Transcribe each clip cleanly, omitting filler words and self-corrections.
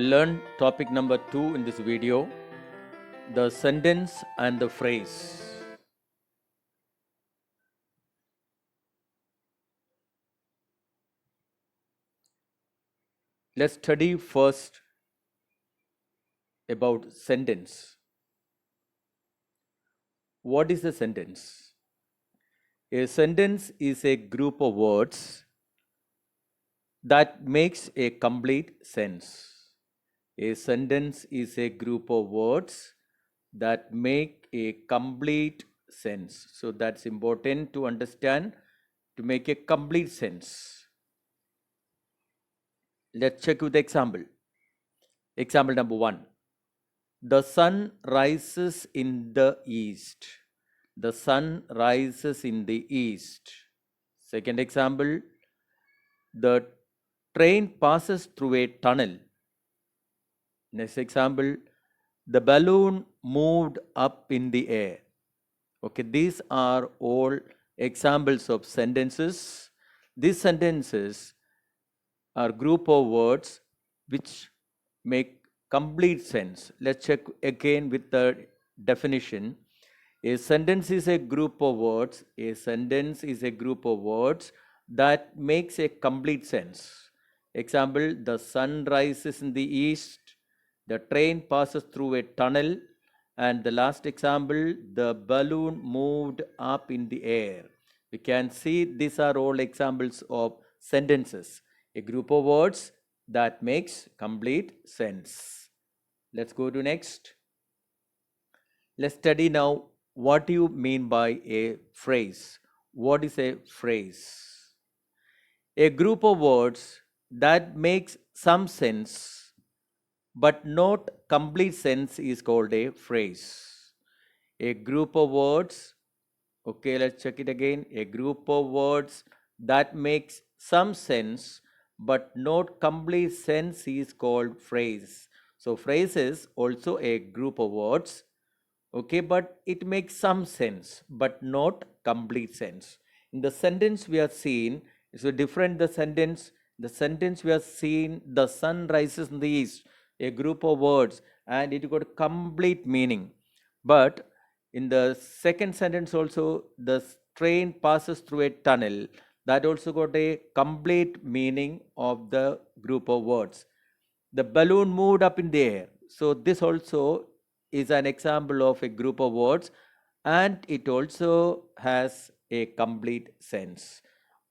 learn topic number 2 in this video, the sentence and the phrase. Let's study first about sentence. What is a sentence? A sentence is a group of words that makes a complete sense. A sentence is a group of words that make a complete sense. So that's important to understand to make a complete sense. Let's check with the example. Example number 1. The sun rises in the east. The sun rises in the east. Second example. The train passes through a tunnel. Next example. The balloon moved up in the air. Okay, these are all examples of sentences. These sentences are group of words which make complete sense. Let's check again with the definition. A sentence is a group of words. A sentence is a group of words that makes a complete sense. Example, the sun rises in the east, the train passes through a tunnel, and the last example, the balloon moved up in the air. We can see these are all examples of sentences, a group of words that makes complete sense. Let's go to next. Let's study now what do you mean by a phrase. What is a phrase? A group of words that makes some sense but not complete sense is called a phrase. A group of words, okay, let's check it again. A group of words that makes some sense but not complete sense is called phrase. So phrase is also a group of words, okay, but it makes some sense but not complete sense. In the sentence we are seeing, so different the sentence we are seeing, the sun rises in the east, a group of words, and it got complete meaning. But in the second sentence also, the train passes through a tunnel, that also got a complete meaning of the group of words. The balloon moved up in the air, so this also is an example of a group of words, and it also has a complete sense.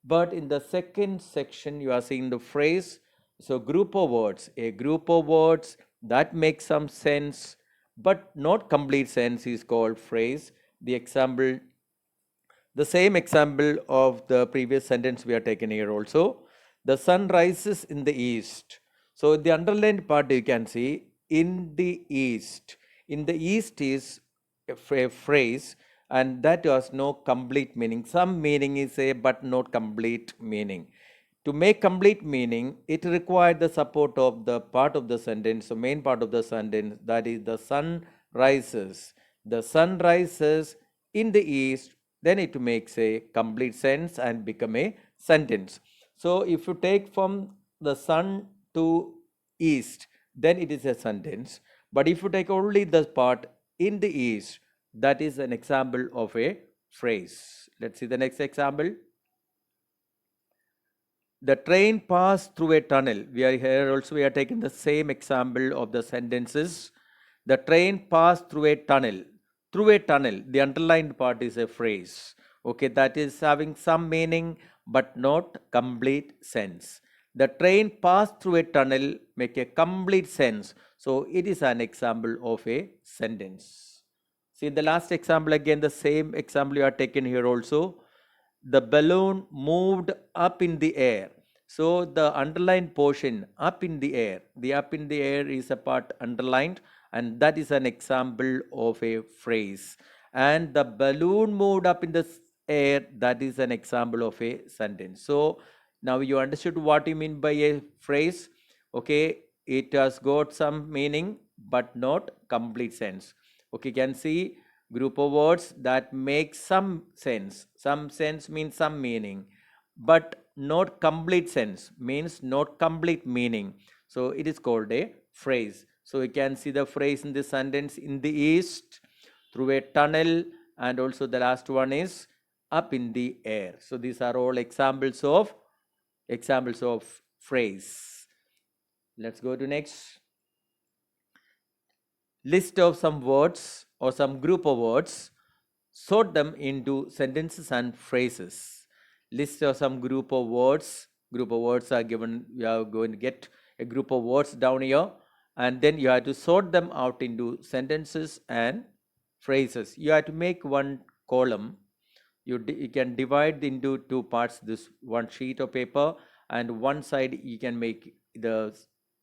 But in the second section you are seeing the phrase, so group of words, a group of words that make some sense but not complete sense is called phrase. The example, the same example of the previous sentence we are taken here also. The sun rises in the east. So the underlined part you can see, in the east. In the east is a phrase, and that has no complete meaning. Some meaning is a but not complete meaning. To make complete meaning, it required the support of the part of the sentence, the main part of the sentence, that is the sun rises. The sun rises in the east, then it makes a complete sense and become a sentence. So if you take from the sun to east, then it is a sentence. But if you take only the part in the east, that is an example of a phrase. Let's see the next example. The train passed through a tunnel. We are here also, we are taking the same example of the sentences. The train passed through a tunnel. Through a tunnel, the underlined part is a phrase. Okay, that is having some meaning but not complete sense. The train passed through a tunnel make a complete sense. So it is an example of a sentence. See the last example again, the same example you are taken here also. The balloon moved up in the air. So the underlined portion, up in the air, the up in the air is a part underlined, and that is an example of a phrase. And the balloon moved up in the air, that is an example of a sentence. So now you understood what you mean by a phrase. Okay, it has got some meaning but not complete sense. Okay, you can see group of words that make some sense. Some sense means some meaning, but not complete sense means not complete meaning. So it is called a phrase. So you can see the phrase in the sentence: in the east, through a tunnel, and also the last one is up in the air. So these are all examples of phrase. Let's go to next. List of some words or some group of words. Sort them into sentences and phrases. List of some group of words. Group of words are given. You are going to get a group of words down here, and then you have to sort them out into sentences and phrases. You have to make one column. You can divide into two parts this one sheet of paper, and one side you can make the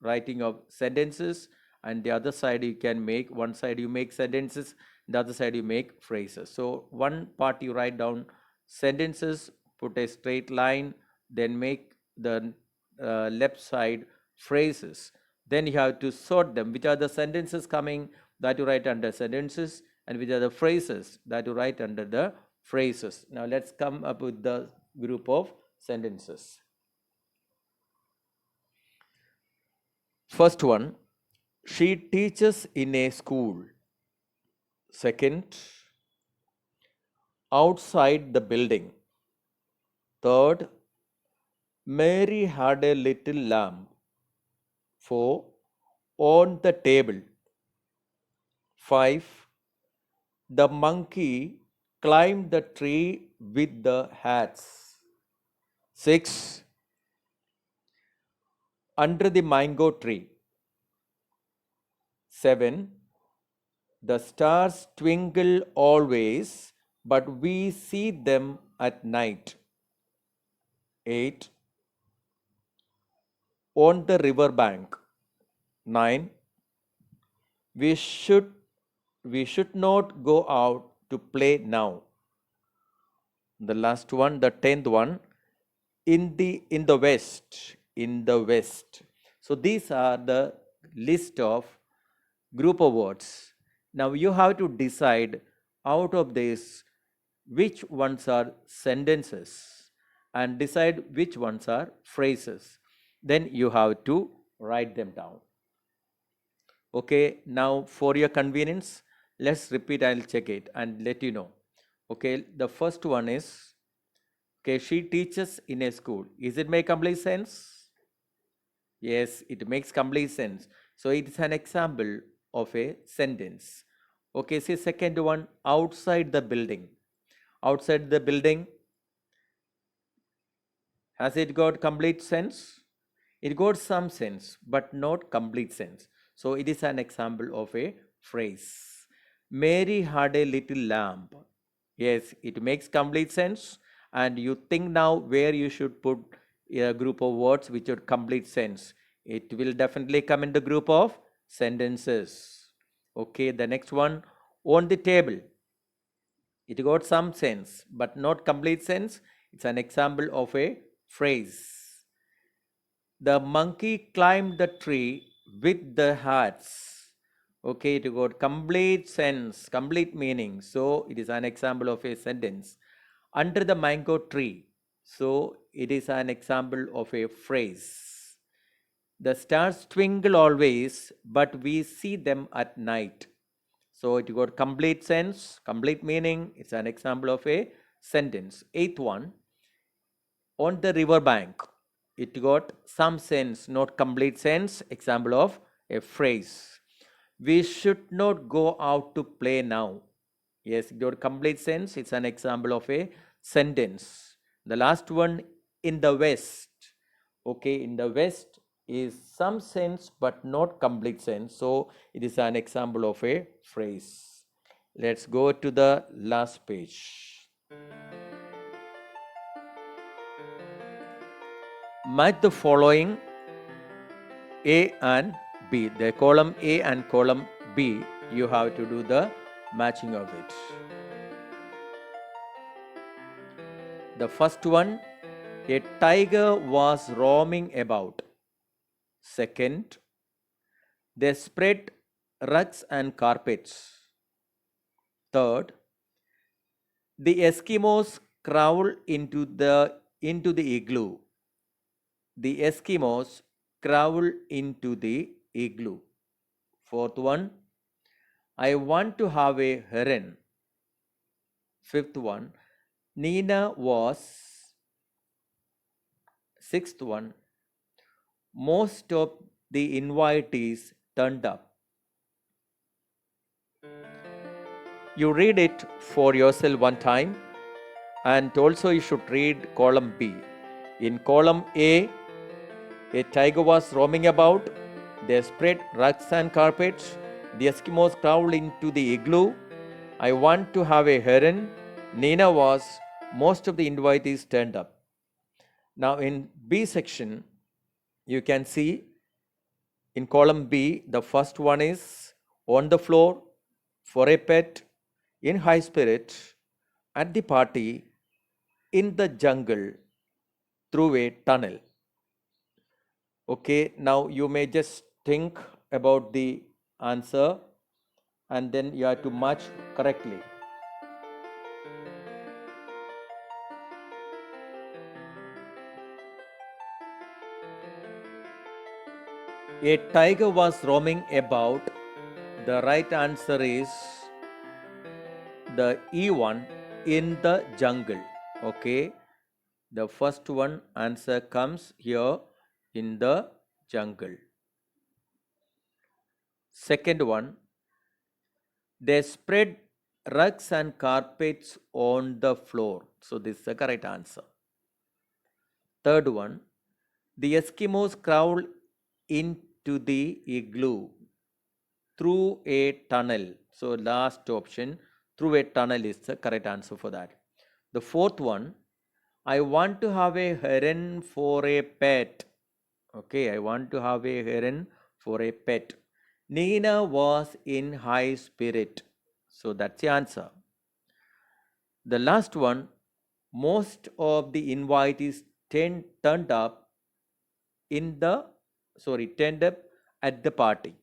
writing of sentences, and the other side you can make, one side you make sentences, the other side you make phrases. So one part you write down sentences, put a straight line, then make the left side phrases. Then you have to sort them, which are the sentences coming, that you write under sentences, and which are the phrases that you write under the phrases. Now let's come up with the group of sentences. First one, she teaches in a school. Second, outside the building. Third, Mary had a little lamb. 4, on the table. 5, the monkey climbed the tree with the hats. 6, under the mango tree. 7, the stars twinkle always, but we see them at night. 8, on the river bank. 9, we should not go out to play now. The last one, the 10th one, in the west. So these are the list of group of words. Now you have to decide out of this which ones are sentences and decide which ones are phrases. Then you have to write them down. Okay, now for your convenience, let's repeat. I'll check it and let you know. Okay, the first one is, okay, she teaches in a school. Is it make complete sense? Yes, it makes complete sense. So it is an example of a sentence. Okay, see second one, outside the building. Outside the building, has it got complete sense? It got some sense, but not complete sense. So it is an example of a phrase. Mary had a little lamb. Yes, it makes complete sense. And you think now where you should put a group of words which would complete sense. It will definitely come in the group of sentences. Okay, the next one, on the table. It got some sense, but not complete sense. It's an example of a phrase. The monkey climbed the tree with the hats. Okay, it got complete sense, complete meaning. So it is an example of a sentence. Under the mango tree. So it is an example of a phrase. The stars twinkle always, but we see them at night. So it got complete sense, complete meaning. It's an example of a sentence. Eighth one, on the river bank. It got some sense, not complete sense. Example of a phrase. We should not go out to play now. Yes, it got complete sense. It's an example of a sentence. The last one, in the west. Okay, in the west is some sense but not complete sense. So it is an example of a phrase. Let's go to the last page. Match the following A and B. The column A and column B, you have to do the matching of it. The first one, a tiger was roaming about. Second, they spread rugs and carpets. Third, the Eskimos crawled into the igloo. The Eskimos crawled into the igloo. Fourth one, I want to have a heron. Fifth one, Nina was. Sixth one, most of the invitees turned up. You read it for yourself one time, and also you should read column B. In column A tiger was roaming about. They spread rugs and carpets. The Eskimos crawled into the igloo. I want to have a heron. Nina was. Most of the invitees turned up. Now in B section, you can see in column B, the first one is on the floor, for a pet, in high spirit, at the party, in the jungle, through a tunnel. Okay, now you may just think about the answer and then you have to match correctly. A tiger was roaming about. The right answer is the E one, in the jungle. Okay, the first one answer comes here, in the jungle. Second one, they spread rugs and carpets on the floor. So this is the correct answer. Third one, the Eskimos crawled into the igloo through a tunnel. So last option, through a tunnel, is the correct answer for that. The fourth one, I want to have a heron for a pet. Okay, I want to have a heron for a pet. Nina was in high spirit. So that's the answer. The last one, most of the invitees turned up at the party.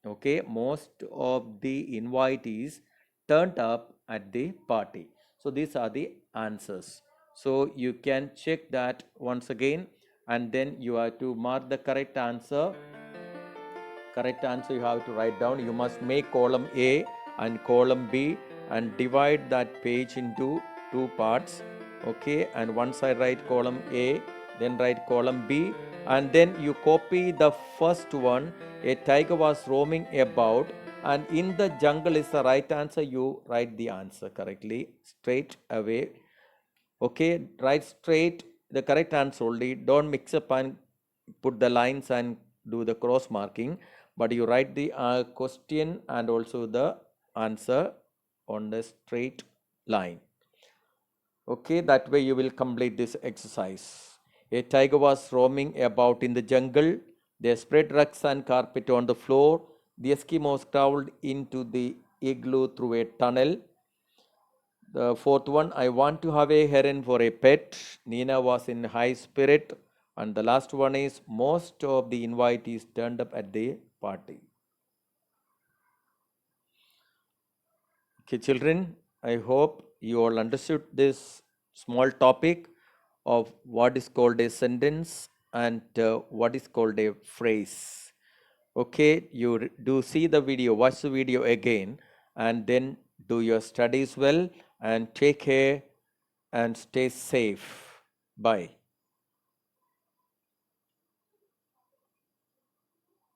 Okay, most of the invitees turned up at the party. So these are the answers. So you can check that once again, and then you have to mark the correct answer. Correct answer you have to write down. You must make column A and column B and divide that page into two parts. Okay, and once I write column A, then write column B, and then you copy the first one. A tiger was roaming about, and in the jungle is the right answer. You write the answer correctly straight away. Okay, write straight the correct answer only. Don't mix up and put the lines and do the cross marking, but you write the question and also the answer on the straight line. Okay, that way you will complete this exercise. A tiger was roaming about in the jungle. They spread rugs and carpet on the floor. The Eskimos crawled into the igloo through a tunnel. The fourth one, I want to have a heron for a pet. Nina was in high spirit. And the last one is, most of the invitees turned up at the party. Okay, children, I hope you all understood this small topic of what is called a sentence and what is called a phrase. Okay, you do see the video, watch the video again, and then do your studies well, and take care and stay safe. Bye.